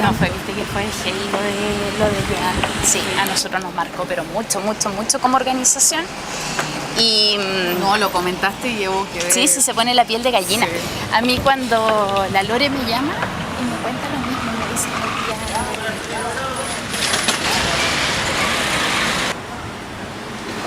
No, viste que fue heavy lo de llegar. Sí, a nosotros nos marcó, pero mucho, mucho, mucho como organización. Y no, lo comentaste y llevo que ver. sí, se pone la piel de gallina. Sí. A mí cuando la Lore me llama y me cuenta lo mismo, me dice que ya...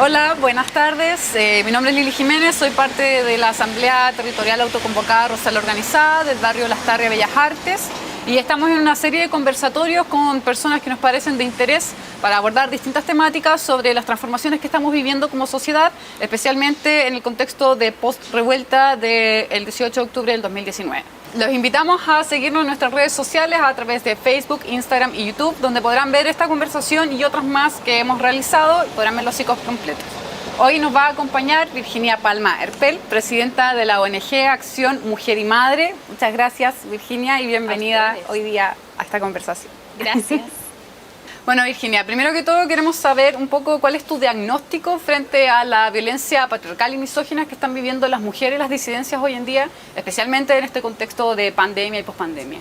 Hola, buenas tardes. Mi nombre es Lili Jiménez, soy parte de la Asamblea Territorial Autoconvocada Rosal Organizada del barrio Lastarria Bellas Artes y estamos en una serie de conversatorios con personas que nos parecen de interés para abordar distintas temáticas sobre las transformaciones que estamos viviendo como sociedad, especialmente en el contexto de post-revuelta del 18 de octubre del 2019. Los invitamos a seguirnos en nuestras redes sociales a través de Facebook, Instagram y YouTube, donde podrán ver esta conversación y otras más que hemos realizado y podrán ver los ciclos completos. Hoy nos va a acompañar Virginia Palma Erpel, presidenta de la ONG Acción Mujer y Madre. Muchas gracias, Virginia, y bienvenida hoy día a esta conversación. Gracias. Bueno, Virginia, primero que todo queremos saber un poco cuál es tu diagnóstico frente a la violencia patriarcal y misógina que están viviendo las mujeres y las disidencias hoy en día, especialmente en este contexto de pandemia y pospandemia.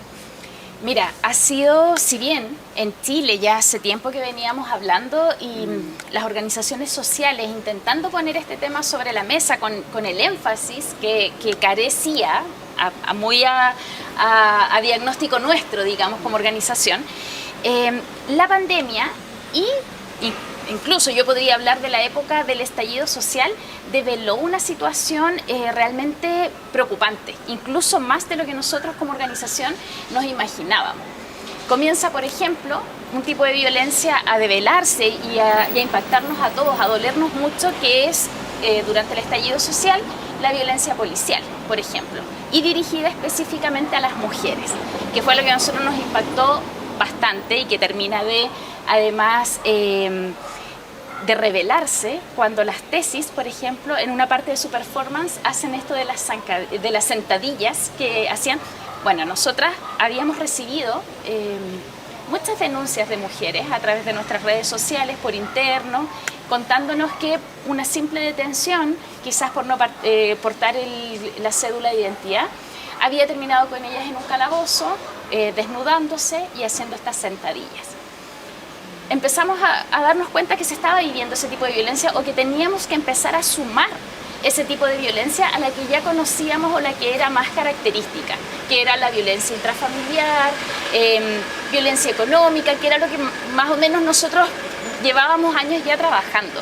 Mira, ha sido, si bien en Chile ya hace tiempo que veníamos hablando y las organizaciones sociales intentando poner este tema sobre la mesa con el énfasis que carecía a diagnóstico nuestro, digamos, como organización, la pandemia y incluso yo podría hablar de la época del estallido social, develó una situación realmente preocupante, incluso más de lo que nosotros como organización nos imaginábamos. Comienza, por ejemplo, un tipo de violencia a develarse y a impactarnos a todos, a dolernos mucho, que es, durante el estallido social, la violencia policial, por ejemplo, y dirigida específicamente a las mujeres, que fue lo que a nosotros nos impactó bastante y que termina además de revelarse cuando las tesis, por ejemplo, en una parte de su performance hacen esto de las sentadillas que hacían. Bueno, nosotras habíamos recibido muchas denuncias de mujeres a través de nuestras redes sociales, por interno, contándonos que una simple detención, quizás por no portar la cédula de identidad, había terminado con ellas en un calabozo, desnudándose y haciendo estas sentadillas. Empezamos a darnos cuenta que se estaba viviendo ese tipo de violencia o que teníamos que empezar a sumar ese tipo de violencia a la que ya conocíamos o la que era más característica, que era la violencia intrafamiliar, violencia económica, que era lo que más o menos nosotros llevábamos años ya trabajando.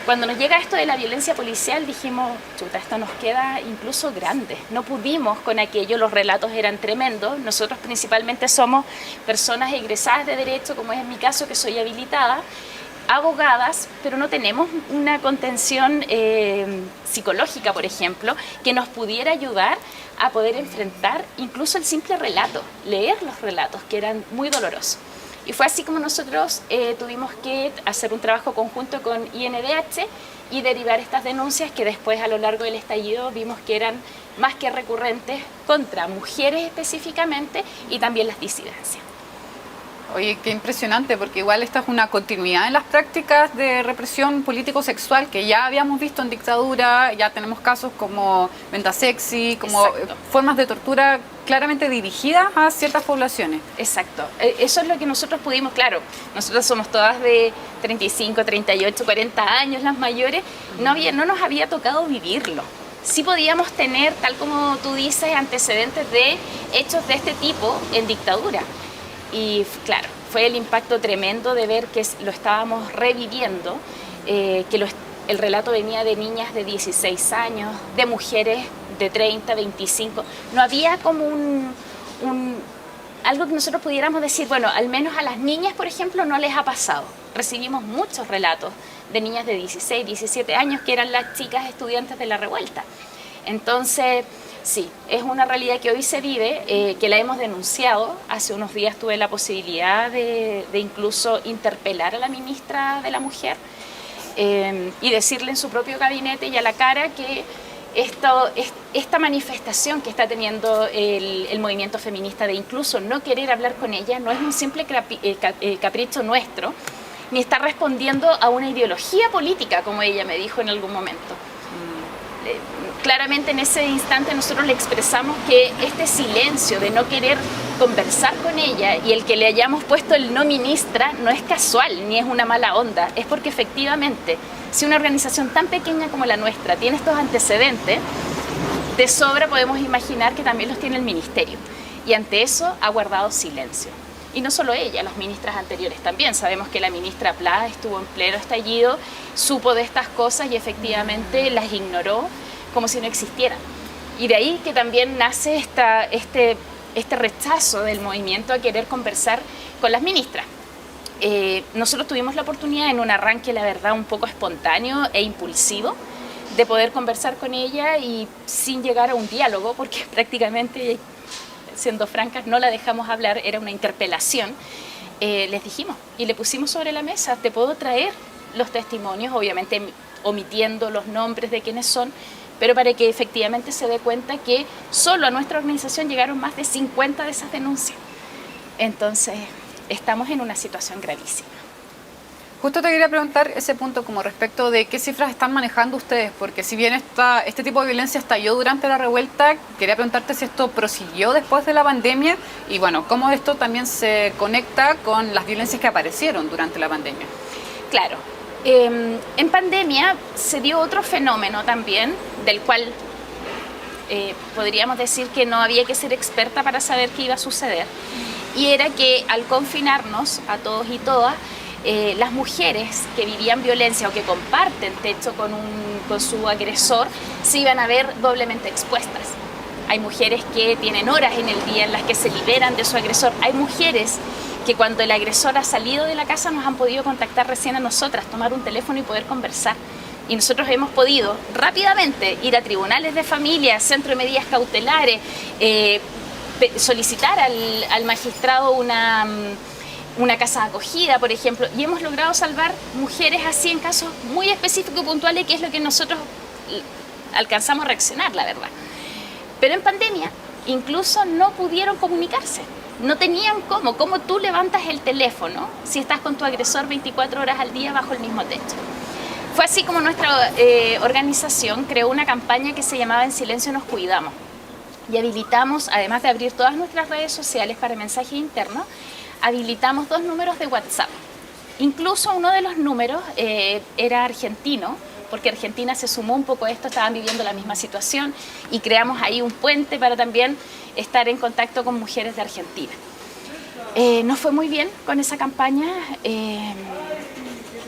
Cuando nos llega esto de la violencia policial dijimos, chuta, esto nos queda incluso grande. No pudimos con aquello, los relatos eran tremendos. Nosotros principalmente somos personas egresadas de Derecho, como es en mi caso, que soy habilitada, abogadas, pero no tenemos una contención psicológica, por ejemplo, que nos pudiera ayudar a poder enfrentar incluso el simple relato, leer los relatos, que eran muy dolorosos. Y fue así como nosotros tuvimos que hacer un trabajo conjunto con INDH y derivar estas denuncias que después a lo largo del estallido vimos que eran más que recurrentes contra mujeres específicamente y también las disidencias. Oye, qué impresionante, porque igual esta es una continuidad en las prácticas de represión político-sexual que ya habíamos visto en dictadura, ya tenemos casos como venta sexy, como formas de tortura claramente dirigidas a ciertas poblaciones. Exacto, eso es lo que nosotros pudimos, claro, nosotros somos todas de 35, 38, 40 años las mayores, no nos había tocado vivirlo. Sí podíamos tener, tal como tú dices, antecedentes de hechos de este tipo en dictadura. Y claro, fue el impacto tremendo de ver que lo estábamos reviviendo, que el relato venía de niñas de 16 años, de mujeres de 30, 25. No había como algo que nosotros pudiéramos decir, bueno, al menos a las niñas, por ejemplo, no les ha pasado. Recibimos muchos relatos de niñas de 16, 17 años que eran las chicas estudiantes de la revuelta. Entonces, sí, es una realidad que hoy se vive, que la hemos denunciado. Hace unos días tuve la posibilidad de incluso interpelar a la ministra de la Mujer y decirle en su propio gabinete y a la cara que esta manifestación que está teniendo el movimiento feminista de incluso no querer hablar con ella no es un simple capricho nuestro, ni está respondiendo a una ideología política, como ella me dijo en algún momento. claramente en ese instante nosotros le expresamos que este silencio de no querer conversar con ella y el que le hayamos puesto el no ministra no es casual ni es una mala onda, es porque efectivamente si una organización tan pequeña como la nuestra tiene estos antecedentes, de sobra podemos imaginar que también los tiene el ministerio, y ante eso ha guardado silencio. Y no solo ella, las ministras anteriores también. Sabemos que la ministra Pla estuvo en pleno estallido, supo de estas cosas y efectivamente las ignoró como si no existieran. Y de ahí que también nace este rechazo del movimiento a querer conversar con las ministras. Nosotros tuvimos la oportunidad en un arranque, la verdad, un poco espontáneo e impulsivo, de poder conversar con ella y sin llegar a un diálogo, porque prácticamente, siendo francas, no la dejamos hablar, era una interpelación. Les dijimos y le pusimos sobre la mesa, te puedo traer los testimonios, obviamente omitiendo los nombres de quienes son, pero para que efectivamente se dé cuenta que solo a nuestra organización llegaron más de 50 de esas denuncias. Entonces, estamos en una situación gravísima. Justo te quería preguntar ese punto como respecto de qué cifras están manejando ustedes, porque si bien este tipo de violencia estalló durante la revuelta, quería preguntarte si esto prosiguió después de la pandemia y bueno, cómo esto también se conecta con las violencias que aparecieron durante la pandemia. Claro, en pandemia se dio otro fenómeno también, del cual podríamos decir que no había que ser experta para saber qué iba a suceder, y era que al confinarnos a todos y todas, las mujeres que vivían violencia o que comparten techo con su agresor se iban a ver doblemente expuestas. Hay mujeres que tienen horas en el día en las que se liberan de su agresor. Hay mujeres que cuando el agresor ha salido de la casa nos han podido contactar recién a nosotras, tomar un teléfono y poder conversar. Y nosotros hemos podido rápidamente ir a tribunales de familia, centro de medidas cautelares, solicitar al magistrado una casa de acogida, por ejemplo, y hemos logrado salvar mujeres así en casos muy específicos y puntuales, que es lo que nosotros alcanzamos a reaccionar, la verdad. Pero en pandemia incluso no pudieron comunicarse, no tenían cómo tú levantas el teléfono si estás con tu agresor 24 horas al día bajo el mismo techo. Fue así como nuestra organización creó una campaña que se llamaba En Silencio Nos Cuidamos, y habilitamos, además de abrir todas nuestras redes sociales para mensajes internos, habilitamos 2 números de WhatsApp. Incluso uno de los números era argentino, porque Argentina se sumó un poco a esto, estaban viviendo la misma situación y creamos ahí un puente para también estar en contacto con mujeres de Argentina. Nos fue muy bien con esa campaña,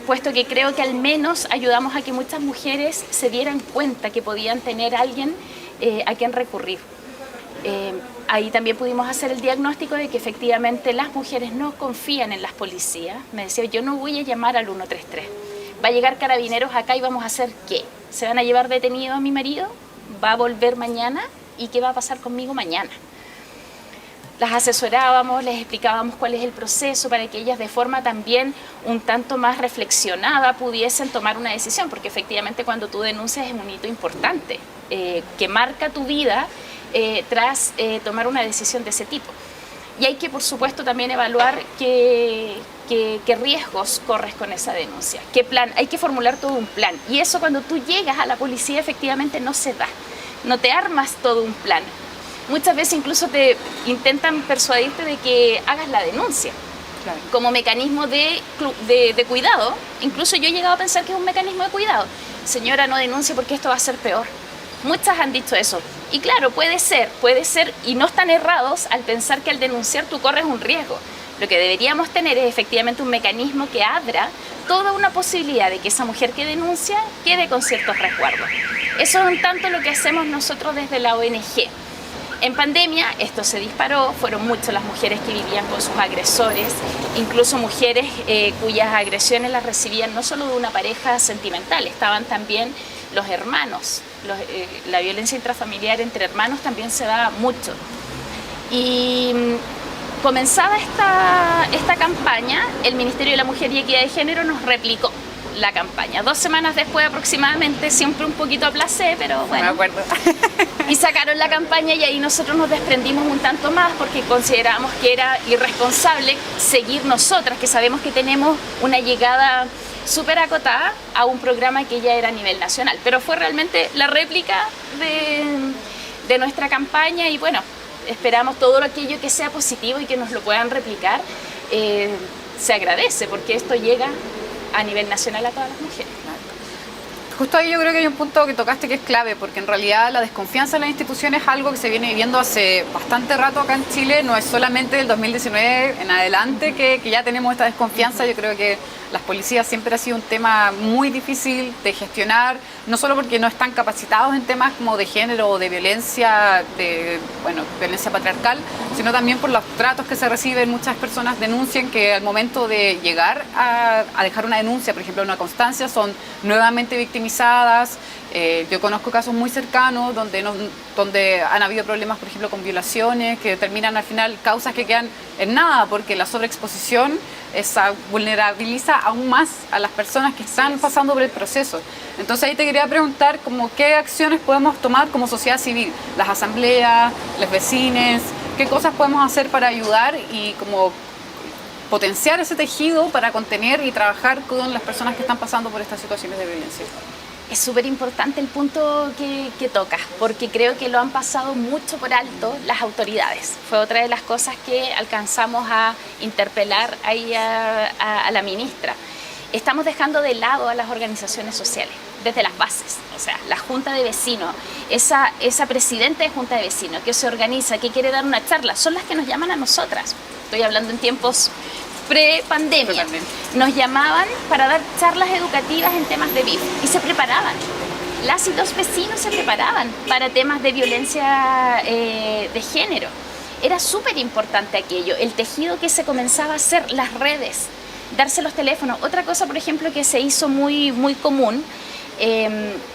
puesto que creo que al menos ayudamos a que muchas mujeres se dieran cuenta que podían tener a alguien a quien recurrir. Ahí también pudimos hacer el diagnóstico de que efectivamente las mujeres no confían en las policías. Me decía, yo no voy a llamar al 133. Va a llegar Carabineros acá y vamos a hacer ¿qué? ¿Se van a llevar detenido a mi marido? ¿Va a volver mañana? ¿Y qué va a pasar conmigo mañana? Las asesorábamos, les explicábamos cuál es el proceso para que ellas de forma también un tanto más reflexionada pudiesen tomar una decisión, porque efectivamente cuando tú denuncias es un hito importante que marca tu vida tras tomar una decisión de ese tipo. Y hay que, por supuesto, también evaluar qué riesgos corres con esa denuncia, qué plan, hay que formular todo un plan. Y eso cuando tú llegas a la policía efectivamente no se da, no te armas todo un plan. Muchas veces incluso te intentan persuadirte de que hagas la denuncia, claro, como mecanismo de cuidado. Incluso yo he llegado a pensar que es un mecanismo de cuidado. Señora, no denuncie porque esto va a ser peor. Muchas han dicho eso. Y claro, puede ser, y no están errados al pensar que al denunciar tú corres un riesgo. Lo que deberíamos tener es efectivamente un mecanismo que abra toda una posibilidad de que esa mujer que denuncia quede con ciertos resguardos. Eso es un tanto lo que hacemos nosotros desde la ONG. En pandemia esto se disparó, fueron muchas las mujeres que vivían con sus agresores, incluso mujeres cuyas agresiones las recibían no solo de una pareja sentimental, estaban también los hermanos. La violencia intrafamiliar entre hermanos también se da mucho. Y comenzada esta campaña, el Ministerio de la Mujer y Equidad de Género nos replicó la campaña. 2 semanas después aproximadamente, siempre un poquito aplacé, pero bueno. Me acuerdo. Y sacaron la campaña y ahí nosotros nos desprendimos un tanto más porque considerábamos que era irresponsable seguir nosotras, que sabemos que tenemos una llegada súper acotada a un programa que ya era a nivel nacional, pero fue realmente la réplica de nuestra campaña y bueno, esperamos todo aquello que sea positivo y que nos lo puedan replicar, se agradece porque esto llega a nivel nacional a todas las mujeres. Justo ahí yo creo que hay un punto que tocaste que es clave, porque en realidad la desconfianza en las instituciones es algo que se viene viviendo hace bastante rato acá en Chile, no es solamente del 2019 en adelante que ya tenemos esta desconfianza. Yo creo que las policías siempre ha sido un tema muy difícil de gestionar, no solo porque no están capacitados en temas como de género o de violencia, violencia patriarcal, sino también por los tratos que se reciben. Muchas personas denuncian que al momento de llegar a dejar una denuncia, por ejemplo una constancia, son nuevamente victimizadas. Yo conozco casos muy cercanos donde han habido problemas, por ejemplo, con violaciones, que terminan al final causas que quedan en nada, porque la sobreexposición vulnerabiliza aún más a las personas que están pasando por el proceso. Entonces ahí te quería preguntar qué acciones podemos tomar como sociedad civil, las asambleas, los vecinos, qué cosas podemos hacer para ayudar y como potenciar ese tejido para contener y trabajar con las personas que están pasando por estas situaciones de violencia. Es súper importante el punto que tocas, porque creo que lo han pasado mucho por alto las autoridades. Fue otra de las cosas que alcanzamos a interpelar ahí a la ministra. Estamos dejando de lado a las organizaciones sociales, desde las bases, o sea, la Junta de Vecinos, esa presidenta de Junta de Vecinos que se organiza, que quiere dar una charla, son las que nos llaman a nosotras. Estoy hablando en tiempos pre-pandemia. Nos llamaban para dar charlas educativas en temas de BIF y se preparaban. Las y los vecinos se preparaban para temas de violencia de género. Era súper importante aquello, el tejido que se comenzaba a hacer, las redes, darse los teléfonos. Otra cosa, por ejemplo, que se hizo muy, muy común,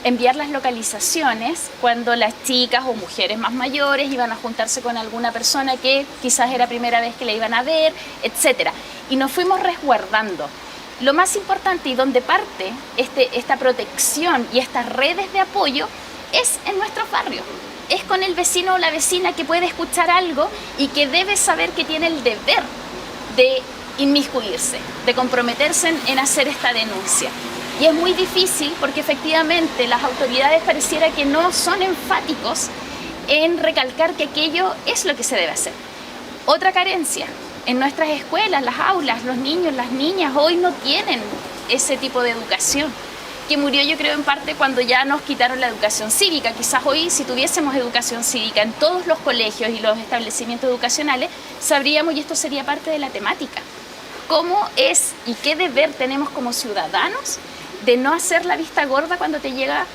enviar las localizaciones cuando las chicas o mujeres más mayores iban a juntarse con alguna persona que quizás era primera vez que la iban a ver, etcétera. Y nos fuimos resguardando. Lo más importante y donde parte esta protección y estas redes de apoyo es en nuestros barrios. Es con el vecino o la vecina que puede escuchar algo y que debe saber que tiene el deber de inmiscuirse, de comprometerse en hacer esta denuncia. Y es muy difícil porque efectivamente las autoridades pareciera que no son enfáticos en recalcar que aquello es lo que se debe hacer. Otra carencia, en nuestras escuelas, las aulas, los niños, las niñas hoy no tienen ese tipo de educación, que murió yo creo en parte cuando ya nos quitaron la educación cívica. Quizás hoy si tuviésemos educación cívica en todos los colegios y los establecimientos educacionales, sabríamos, y esto sería parte de la temática, cómo es y qué deber tenemos como ciudadanos de no hacer la vista gorda cuando te llega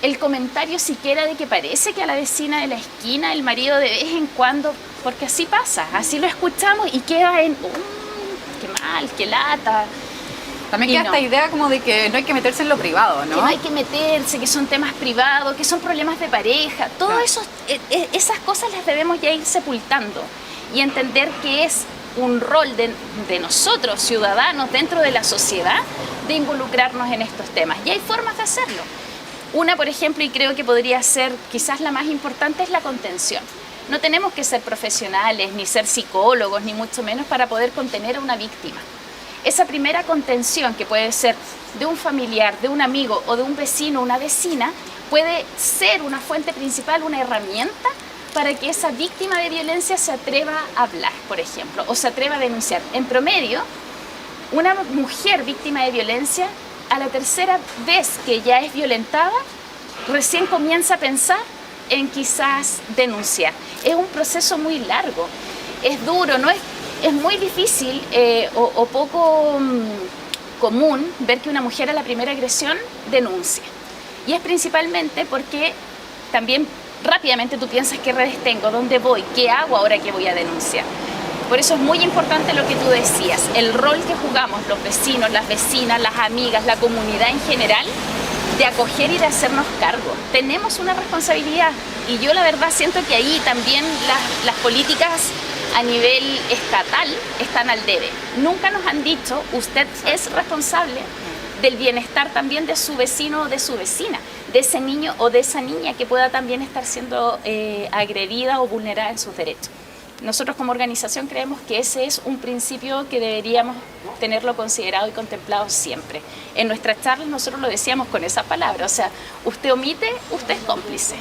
el comentario siquiera de que parece que a la vecina de la esquina el marido de vez en cuando, porque así pasa, así lo escuchamos y queda en qué mal, qué lata. También queda esta idea como de que no hay que meterse en lo privado, ¿no? Que no hay que meterse, que son temas privados, que son problemas de pareja, todo eso, esas cosas las debemos ya ir sepultando y entender que es un rol de nosotros, ciudadanos, dentro de la sociedad, de involucrarnos en estos temas. Y hay formas de hacerlo. Una, por ejemplo, y creo que podría ser quizás la más importante, es la contención. No tenemos que ser profesionales, ni ser psicólogos, ni mucho menos para poder contener a una víctima. Esa primera contención, que puede ser de un familiar, de un amigo o de un vecino o una vecina, puede ser una fuente principal, una herramienta para que esa víctima de violencia se atreva a hablar, por ejemplo, o se atreva a denunciar. En promedio, una mujer víctima de violencia, a la tercera vez que ya es violentada, recién comienza a pensar en quizás denunciar. Es un proceso muy largo, es duro, es muy difícil o poco común ver que una mujer a la primera agresión denuncia. Y es principalmente porque también rápidamente tú piensas qué redes tengo, dónde voy, qué hago ahora que voy a denunciar. Por eso es muy importante lo que tú decías, el rol que jugamos los vecinos, las vecinas, las amigas, la comunidad en general, de acoger y de hacernos cargo. Tenemos una responsabilidad y yo la verdad siento que ahí también las políticas a nivel estatal están al debe. Nunca nos han dicho, usted es responsable del bienestar también de su vecino o de su vecina, de ese niño o de esa niña que pueda también estar siendo agredida o vulnerada en sus derechos. Nosotros como organización creemos que ese es un principio que deberíamos tenerlo considerado y contemplado siempre. En nuestras charlas nosotros lo decíamos con esa palabra, o sea, usted omite, usted es cómplice.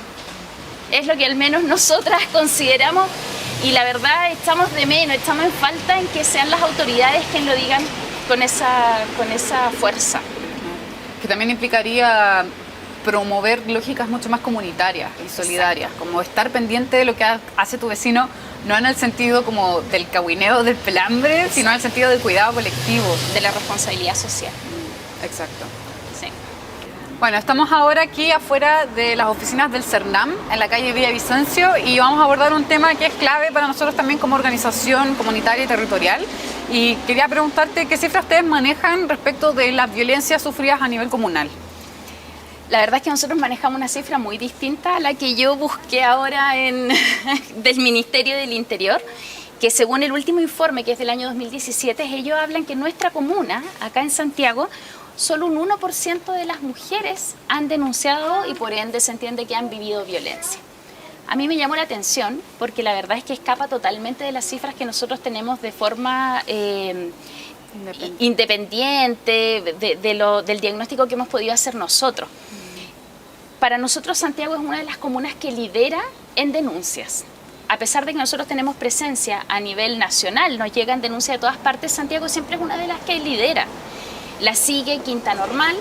Es lo que al menos nosotras consideramos y la verdad echamos de menos, echamos en falta en que sean las autoridades quienes lo digan con esa fuerza. Que también implicaría promover lógicas mucho más comunitarias y solidarias, como estar pendiente de lo que hace tu vecino, no en el sentido como del cahuineo, del pelambre, sino en el sentido del cuidado colectivo. De la responsabilidad social. Exacto. Sí. Bueno, estamos ahora aquí afuera de las oficinas del CERNAM, en la calle Villavicencio, y vamos a abordar un tema que es clave para nosotros también como organización comunitaria y territorial. Y quería preguntarte qué cifras ustedes manejan respecto de las violencias sufridas a nivel comunal. La verdad es que nosotros manejamos una cifra muy distinta a la que yo busqué ahora del Ministerio del Interior, que según el último informe, que es del año 2017, ellos hablan que en nuestra comuna, acá en Santiago, solo un 1% de las mujeres han denunciado y por ende se entiende que han vivido violencia. A mí me llamó la atención porque la verdad es que escapa totalmente de las cifras que nosotros tenemos de forma independiente del diagnóstico que hemos podido hacer nosotros. Para nosotros Santiago es una de las comunas que lidera en denuncias. A pesar de que nosotros tenemos presencia a nivel nacional, nos llegan denuncias de todas partes, Santiago siempre es una de las que lidera. La sigue Quinta Normal,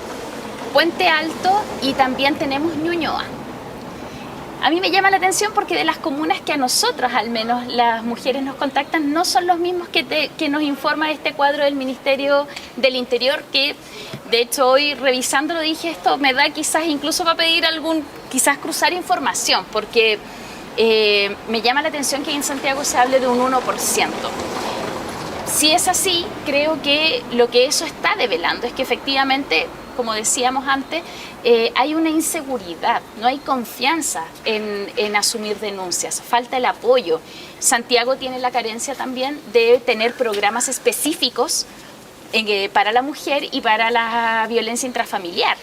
Puente Alto y también tenemos Ñuñoa. A mí me llama la atención porque de las comunas que a nosotros, al menos las mujeres nos contactan, no son los mismos que nos informa este cuadro del Ministerio del Interior, que de hecho hoy revisándolo dije, esto me da quizás incluso para pedir quizás cruzar información, porque me llama la atención que en Santiago se hable de un 1%. Si es así, creo que lo que eso está develando es que efectivamente, como decíamos antes, hay una inseguridad, no hay confianza en asumir denuncias, falta el apoyo. Santiago tiene la carencia también de tener programas específicos para la mujer y para la violencia intrafamiliar.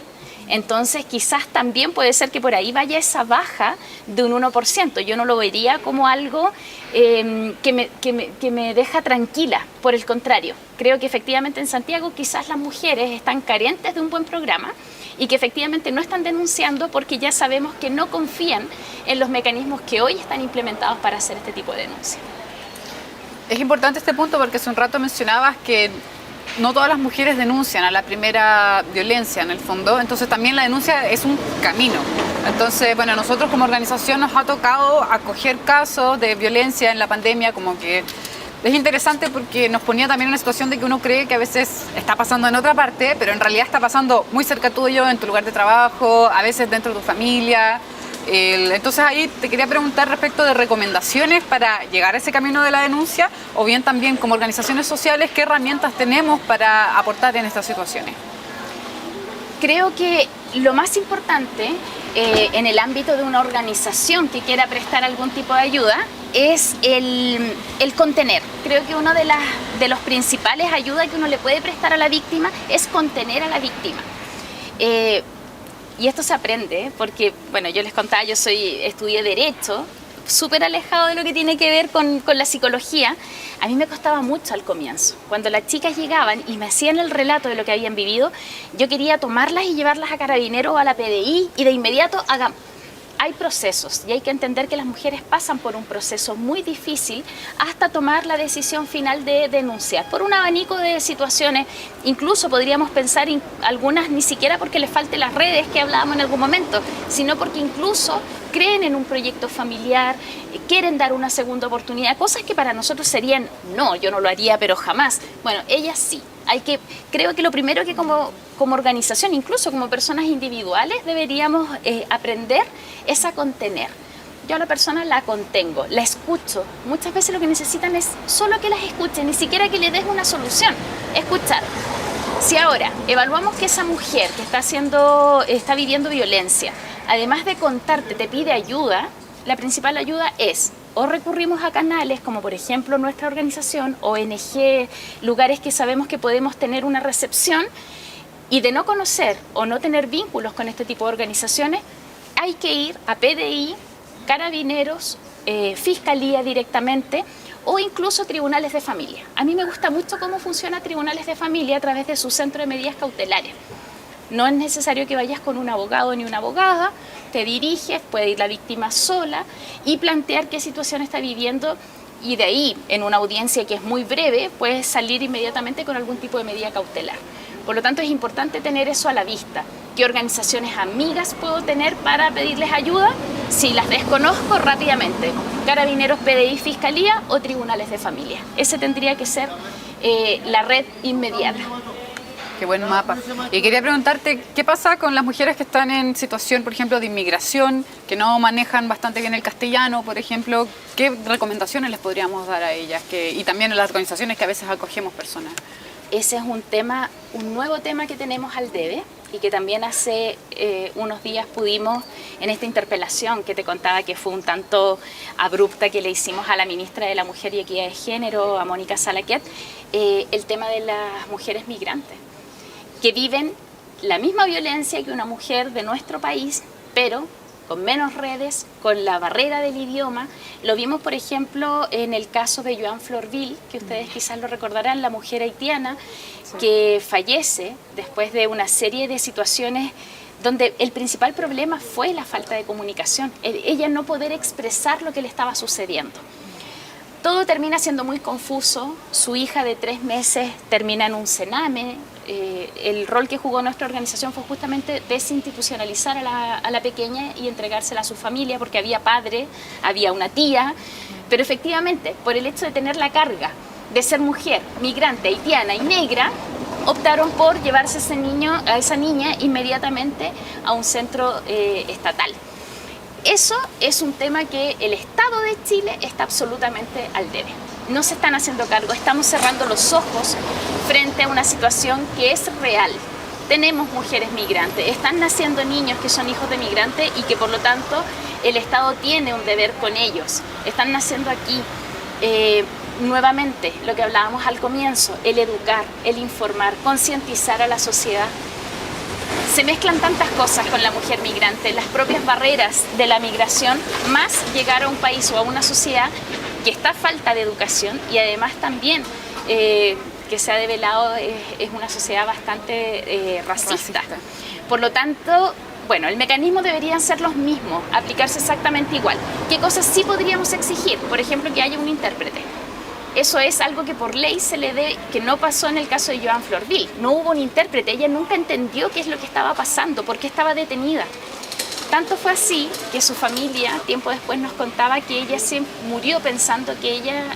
Entonces quizás también puede ser que por ahí vaya esa baja de un 1%. Yo no lo vería como algo que me deja tranquila, por el contrario. Creo que efectivamente en Santiago quizás las mujeres están carentes de un buen programa y que efectivamente no están denunciando porque ya sabemos que no confían en los mecanismos que hoy están implementados para hacer este tipo de denuncia. Es importante este punto porque hace un rato mencionabas que no todas las mujeres denuncian a la primera violencia en el fondo, entonces también la denuncia es un camino. Entonces, bueno, nosotros como organización nos ha tocado acoger casos de violencia en la pandemia, como que es interesante porque nos ponía también en una situación de que uno cree que a veces está pasando en otra parte, pero en realidad está pasando muy cerca tuyo, en tu lugar de trabajo, a veces dentro de tu familia. Entonces ahí te quería preguntar respecto de recomendaciones para llegar a ese camino de la denuncia, o bien también como organizaciones sociales, ¿qué herramientas tenemos para aportar en estas situaciones? Creo que lo más importante en el ámbito de una organización que quiera prestar algún tipo de ayuda es el contener. Creo que una de los principales ayudas que uno le puede prestar a la víctima es contener a la víctima. Y esto se aprende, porque, bueno, yo les contaba, estudié Derecho, súper alejado de lo que tiene que ver con la psicología. A mí me costaba mucho al comienzo. Cuando las chicas llegaban y me hacían el relato de lo que habían vivido, yo quería tomarlas y llevarlas a Carabineros o a la PDI y de inmediato hay procesos y hay que entender que las mujeres pasan por un proceso muy difícil hasta tomar la decisión final de denunciar por un abanico de situaciones. Incluso podríamos pensar en algunas ni siquiera porque les falte las redes que hablábamos en algún momento, sino porque incluso creen en un proyecto familiar, quieren dar una segunda oportunidad, cosas que para nosotros serían no, yo no lo haría, pero jamás. Bueno, ellas sí. Creo que lo primero que como organización, incluso como personas individuales, deberíamos aprender es a contener. Yo a la persona la contengo, la escucho. Muchas veces lo que necesitan es solo que las escuchen, ni siquiera que le des una solución, escuchar. Si ahora evaluamos que esa mujer que está viviendo violencia, además de contarte, te pide ayuda, la principal ayuda es o recurrimos a canales como por ejemplo nuestra organización, ONG, lugares que sabemos que podemos tener una recepción, y de no conocer o no tener vínculos con este tipo de organizaciones, hay que ir a PDI, Carabineros fiscalía directamente o incluso tribunales de familia. A mí me gusta mucho cómo funciona tribunales de familia a través de su centro de medidas cautelares. No es necesario que vayas con un abogado ni una abogada, te diriges, puede ir la víctima sola y plantear qué situación está viviendo, y de ahí, en una audiencia que es muy breve, puedes salir inmediatamente con algún tipo de medida cautelar. Por lo tanto, es importante tener eso a la vista. ¿Qué organizaciones amigas puedo tener para pedirles ayuda? Si las desconozco, rápidamente. Carabineros, PDI, Fiscalía o tribunales de familia. Ese tendría que ser la red inmediata. Qué buen mapa. Y quería preguntarte, ¿qué pasa con las mujeres que están en situación, por ejemplo, de inmigración, que no manejan bastante bien el castellano, por ejemplo? ¿Qué recomendaciones les podríamos dar a ellas? Y también a las organizaciones que a veces acogemos personas. Ese es un nuevo tema que tenemos al debe y que también hace unos días pudimos, en esta interpelación que te contaba que fue un tanto abrupta que le hicimos a la ministra de la Mujer y Equidad de Género, a Mónica Salaquet, el tema de las mujeres migrantes, que viven la misma violencia que una mujer de nuestro país, pero con menos redes, con la barrera del idioma. Lo vimos, por ejemplo, en el caso de Joan Florville, que ustedes quizás lo recordarán, la mujer haitiana, sí, que fallece después de una serie de situaciones donde el principal problema fue la falta de comunicación, ella no poder expresar lo que le estaba sucediendo. Todo termina siendo muy confuso, su hija de 3 meses termina en un cename. El rol que jugó nuestra organización fue justamente desinstitucionalizar a la pequeña y entregársela a su familia, porque había padre, había una tía, pero efectivamente, por el hecho de tener la carga de ser mujer, migrante, haitiana y negra, optaron por llevarse a esa niña inmediatamente a un centro estatal. Eso es un tema que el Estado de Chile está absolutamente al debe. No se están haciendo cargo, estamos cerrando los ojos frente a una situación que es real. Tenemos mujeres migrantes, están naciendo niños que son hijos de migrantes y que por lo tanto el Estado tiene un deber con ellos. Están naciendo aquí. Nuevamente, lo que hablábamos al comienzo, el educar, el informar, concientizar a la sociedad. Se mezclan tantas cosas con la mujer migrante, las propias barreras de la migración, más llegar a un país o a una sociedad que está a falta de educación y además también que se ha develado es una sociedad bastante racista. Por lo tanto, bueno, el mecanismo deberían ser los mismos, aplicarse exactamente igual. ¿Qué cosas sí podríamos exigir? Por ejemplo, que haya un intérprete. Eso es algo que por ley se le debe, que no pasó en el caso de Joan Florville. No hubo un intérprete, ella nunca entendió qué es lo que estaba pasando, por qué estaba detenida. Tanto fue así que su familia, tiempo después, nos contaba que ella se murió pensando que ella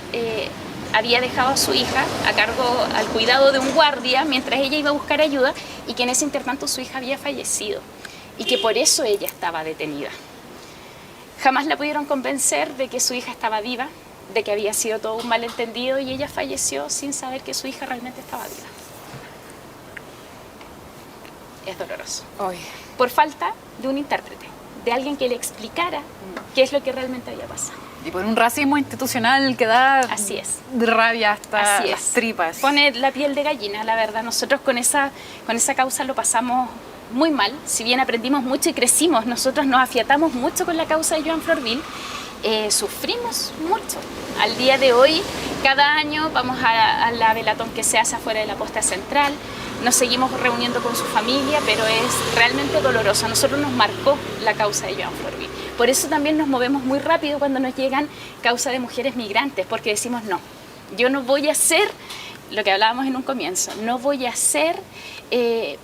había dejado a su hija a cargo, al cuidado de un guardia, mientras ella iba a buscar ayuda, y que en ese intertanto su hija había fallecido, y que por eso ella estaba detenida. Jamás la pudieron convencer de que su hija estaba viva, de que había sido todo un malentendido, y ella falleció sin saber que su hija realmente estaba viva. Es doloroso. Ay. Por falta de un intérprete, de alguien que le explicara qué es lo que realmente había pasado. Y por un racismo institucional que da Así es. rabia hasta Así las es. tripas. Pone la piel de gallina, la verdad. Nosotros con esa causa lo pasamos muy mal. Si bien aprendimos mucho y crecimos, nosotros nos afiatamos mucho con la causa de Joan Florville. Sufrimos mucho. Al día de hoy, cada año vamos a la velatón que se hace afuera de la posta central, nos seguimos reuniendo con su familia, pero es realmente doloroso. A nosotros nos marcó la causa de Joan Florville. Por eso también nos movemos muy rápido cuando nos llegan causas de mujeres migrantes, porque decimos no, yo no voy a ser, lo que hablábamos en un comienzo, no voy a ser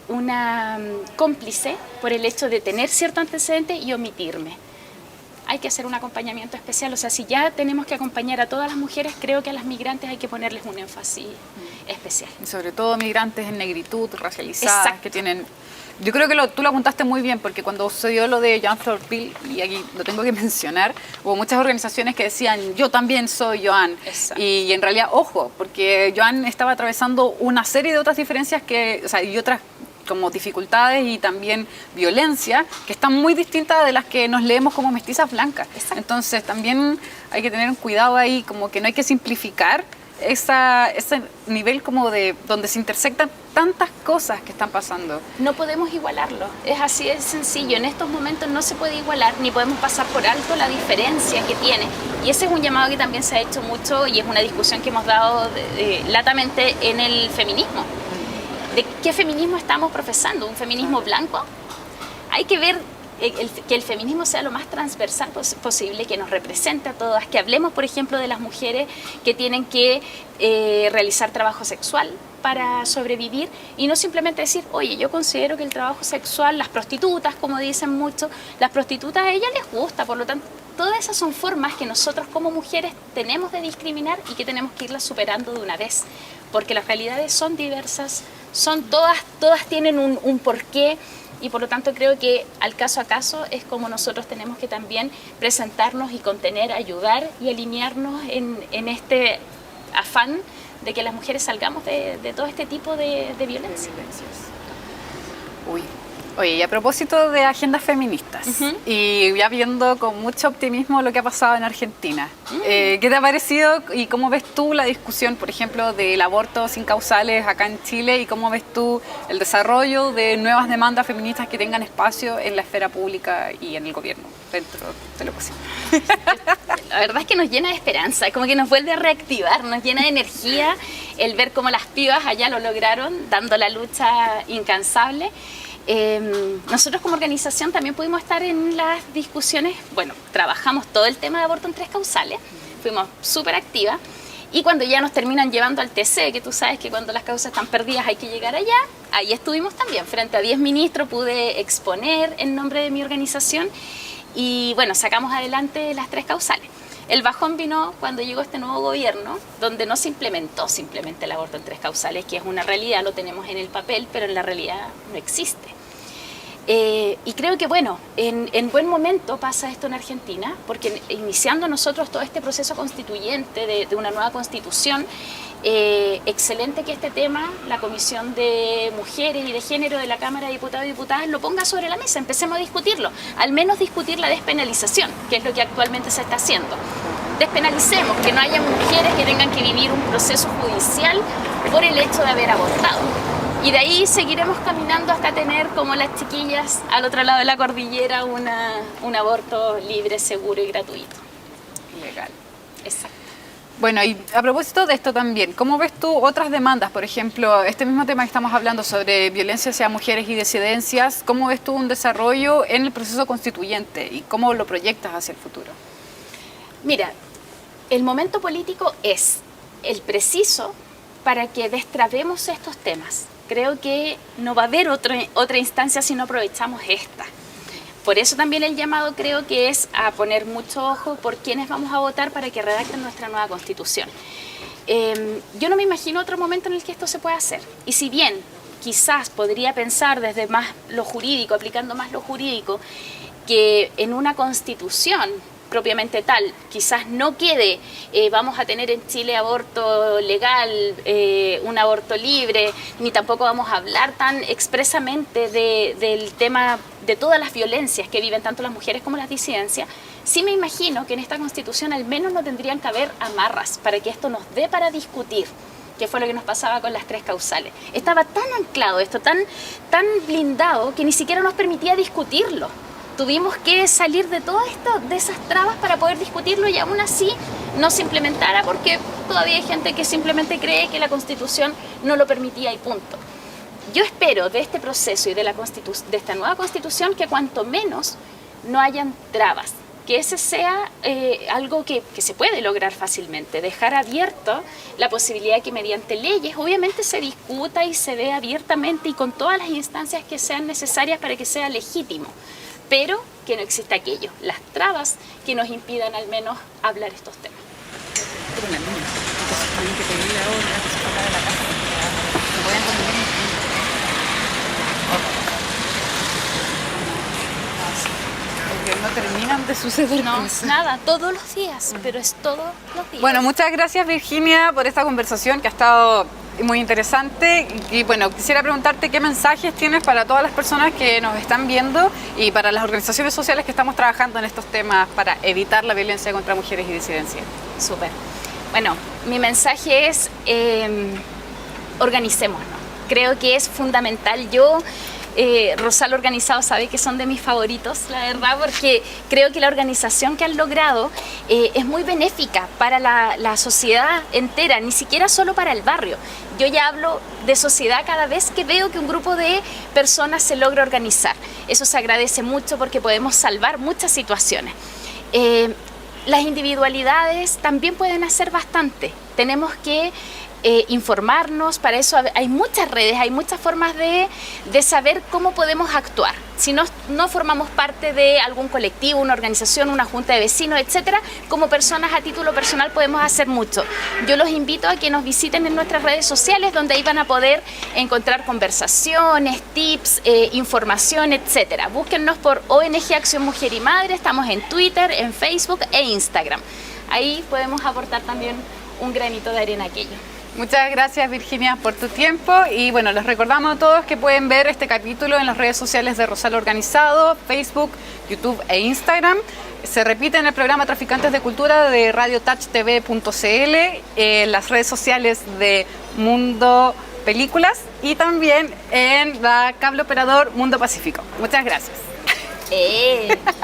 una cómplice por el hecho de tener cierto antecedente y omitirme. Hay que hacer un acompañamiento especial, o sea, si ya tenemos que acompañar a todas las mujeres, creo que a las migrantes hay que ponerles un énfasis especial. Y sobre todo migrantes en negritud, racializadas, Exacto. que tienen... Yo creo que tú lo apuntaste muy bien, porque cuando sucedió lo de Joan Florville, y aquí lo tengo que mencionar, hubo muchas organizaciones que decían, yo también soy Joan. Y en realidad, ojo, porque Joan estaba atravesando una serie de otras diferencias y otras como dificultades y también violencia que están muy distintas de las que nos leemos como mestizas blancas. Exacto. Entonces también hay que tener un cuidado ahí, como que no hay que simplificar ese nivel como de donde se intersectan tantas cosas que están pasando? No podemos igualarlo, es así de sencillo. En estos momentos no se puede igualar, ni podemos pasar por alto la diferencia que tiene. Y ese es un llamado que también se ha hecho mucho y es una discusión que hemos dado latamente en el feminismo. ¿De qué feminismo estamos profesando? ¿Un feminismo blanco? Hay que ver que el feminismo sea lo más transversal posible, que nos represente a todas, que hablemos, por ejemplo, de las mujeres que tienen que realizar trabajo sexual para sobrevivir y no simplemente decir, oye, yo considero que el trabajo sexual, las prostitutas, como dicen mucho, las prostitutas a ellas les gusta, por lo tanto, todas esas son formas que nosotros como mujeres tenemos de discriminar y que tenemos que irlas superando de una vez, porque las realidades son diversas, son todas tienen un porqué. Y por lo tanto creo que al caso a caso es como nosotros tenemos que también presentarnos y contener, ayudar y alinearnos en este afán de que las mujeres salgamos de todo este tipo de violencia. Uy. Oye, y a propósito de agendas feministas, y ya viendo con mucho optimismo lo que ha pasado en Argentina, ¿qué te ha parecido y cómo ves tú la discusión, por ejemplo, del aborto sin causales acá en Chile y cómo ves tú el desarrollo de nuevas demandas feministas que tengan espacio en la esfera pública y en el gobierno, dentro de lo posible? La verdad es que nos llena de esperanza, como que nos vuelve a reactivar, nos llena de energía el ver cómo las pibas allá lo lograron, dando la lucha incansable. Nosotros como organización también pudimos estar en las discusiones, bueno, trabajamos todo el tema de aborto en 3 causales, fuimos súper activas y cuando ya nos terminan llevando al TC, que tú sabes que cuando las causas están perdidas hay que llegar allá, ahí estuvimos también, frente a 10 ministros pude exponer en nombre de mi organización y bueno, sacamos adelante las 3 causales. El bajón vino cuando llegó este nuevo gobierno, donde no se implementó simplemente el aborto en 3 causales, que es una realidad, lo tenemos en el papel, pero en la realidad no existe. Y creo que, bueno, en buen momento pasa esto en Argentina, porque iniciando nosotros todo este proceso constituyente de una nueva constitución, excelente que este tema, la Comisión de Mujeres y de Género de la Cámara de Diputados y Diputadas lo ponga sobre la mesa, empecemos a discutirlo, al menos discutir la despenalización, que es lo que actualmente se está haciendo. Despenalicemos, que no haya mujeres que tengan que vivir un proceso judicial por el hecho de haber abortado. Y de ahí seguiremos caminando hasta tener, como las chiquillas, al otro lado de la cordillera, un aborto libre, seguro y gratuito. Legal. Exacto. Bueno, y a propósito de esto también, ¿cómo ves tú otras demandas? Por ejemplo, este mismo tema que estamos hablando sobre violencia hacia mujeres y disidencias, ¿cómo ves tú un desarrollo en el proceso constituyente y cómo lo proyectas hacia el futuro? Mira, el momento político es el preciso para que destrabemos estos temas. Creo que no va a haber otra instancia si no aprovechamos esta. Por eso también el llamado creo que es a poner mucho ojo por quiénes vamos a votar para que redacten nuestra nueva Constitución. Yo no me imagino otro momento en el que esto se pueda hacer. Y si bien quizás podría pensar desde más lo jurídico, aplicando más lo jurídico, que en una Constitución propiamente tal, quizás no quede, vamos a tener en Chile aborto legal, un aborto libre, ni tampoco vamos a hablar tan expresamente del tema de todas las violencias que viven tanto las mujeres como las disidencias. Sí me imagino que en esta Constitución al menos no tendrían que haber amarras para que esto nos dé para discutir, que fue lo que nos pasaba con las 3 causales. Estaba tan anclado esto, tan blindado, que ni siquiera nos permitía discutirlo. Tuvimos que salir de todo esto, de esas trabas para poder discutirlo y aún así no se implementara porque todavía hay gente que simplemente cree que la Constitución no lo permitía y punto. Yo espero de este proceso y de esta nueva Constitución que cuanto menos no hayan trabas, que ese sea algo que se puede lograr fácilmente, dejar abierto la posibilidad de que mediante leyes obviamente se discuta y se vea abiertamente y con todas las instancias que sean necesarias para que sea legítimo, pero que no exista aquello, las trabas que nos impidan al menos hablar estos temas. Porque no terminan de suceder. No, nada, todos los días, pero es todos los días. Bueno, muchas gracias Virginia por esta conversación que ha estado muy interesante y bueno, quisiera preguntarte qué mensajes tienes para todas las personas que nos están viendo y para las organizaciones sociales que estamos trabajando en estos temas para evitar la violencia contra mujeres y disidencias. Súper. Bueno, mi mensaje es organicémonos. Creo que es fundamental. Rosal Organizado sabe que son de mis favoritos, la verdad, porque creo que la organización que han logrado es muy benéfica para la sociedad entera, ni siquiera solo para el barrio. Yo ya hablo de sociedad cada vez que veo que un grupo de personas se logra organizar. Eso se agradece mucho porque podemos salvar muchas situaciones. Las individualidades también pueden hacer bastante. Tenemos que informarnos, para eso hay muchas redes, hay muchas formas de saber cómo podemos actuar. Si no formamos parte de algún colectivo, una organización, una junta de vecinos, etcétera, como personas a título personal podemos hacer mucho. Yo los invito a que nos visiten en nuestras redes sociales, donde ahí van a poder encontrar conversaciones, tips, información, etcétera. Búsquennos por ONG Acción Mujer y Madre, estamos en Twitter, en Facebook e Instagram. Ahí podemos aportar también un granito de arena a aquello. Muchas gracias, Virginia, por tu tiempo, y bueno, les recordamos a todos que pueden ver este capítulo en las redes sociales de Rosal Organizado, Facebook, YouTube e Instagram. Se repite en el programa Traficantes de Cultura de radiotouchtv.cl, en las redes sociales de Mundo Películas y también en la cable operador Mundo Pacífico. Muchas gracias.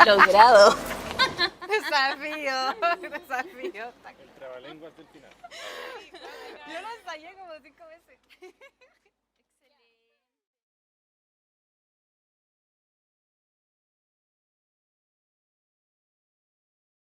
Logrado. Desafío. El trabalenguas del final. Yo lo ensayé como 5 veces.